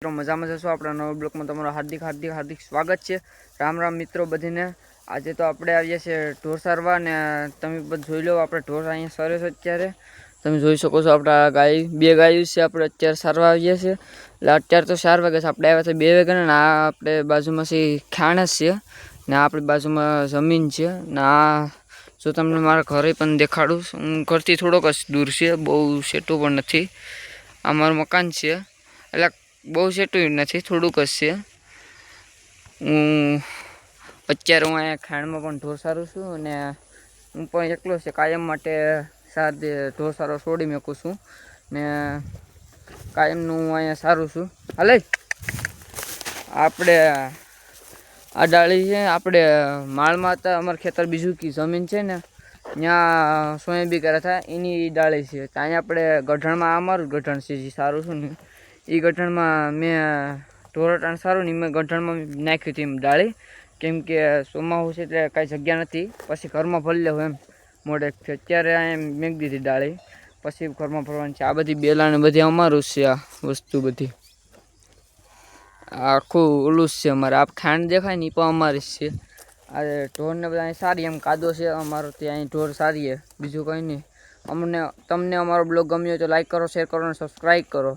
મિત્રો મજામાં જશો આપણા નવા બ્લોગમાં તમારું હાર્દિક સ્વાગત છે। રામ રામ મિત્રો બધીને। આજે તો આપણે આવીએ છીએ ઢોર સારવા ને તમે બધું જોઈ લો આપણે ઢોર અહીંયા સરે છે। અત્યારે તમે જોઈ શકો છો આપણા ગાય બે ગાયો છે આપણે અત્યારે સારવા આવીએ છીએ। એટલે અત્યારે તો 4 વાગે છે આપણે આવ્યા છે 2 વાગે ને આ આપણે બાજુમાંથી ખાણ જ છે ને આપણી બાજુમાં જમીન છે ને આ જો તમને મારા ઘરે પણ દેખાડું હું ઘરથી થોડોક જ દૂર છે બહુ સેટું પણ નથી। આ મારું મકાન છે એટલે બહુ સેટું નથી થોડુંક જ છે। હું અત્યારે અહીંયા ખાણમાં પણ ઢોર સારું છું અને હું પણ એકલો છે કાયમ માટે સાથે ઢોર સારો છોડી મૂકું છું ને કાયમનું હું અહીંયા સારું છું। હાલે આપણે આ ડાળી છે આપણે માળમાં હતા અમારું ખેતર બીજું કી જમીન છે ને ત્યાં સોયાબીન કર્યા હતા એની ડાળી છે। ત્યાં આપણે ગઢણમાં અમારું ગઢણ છે જે સારું છે ને એ ગઢણમાં મેં ઢોરટાણ સારું ને મેં ગઢણમાં નાખ્યું હતું એમ ડાળી કેમ કે ચોમાસું છે એટલે કાંઈ જગ્યા નથી પછી ઘરમાં ભરી લેવું એમ મોડેકથી અત્યારે અહીંયા મેં દીધી ડાળી પછી ઘરમાં ભરવાની છે। આ બધી બેલાને બધી અમારું છે આ વસ્તુ બધી આખું ઓલું જ છે અમારે આ ખાંડ દેખાય ને એ પણ અમારી જ છે। આ ઢોરને બધા અહીં સારી એમ કાદો છે અમારો ત્યાં અહીં ઢોર સારી છે બીજું કંઈ નહીં। તમને અમારો બ્લોગ ગમ્યો તો લાઈક કરો શેર કરો અને સબસ્ક્રાઈબ કરો।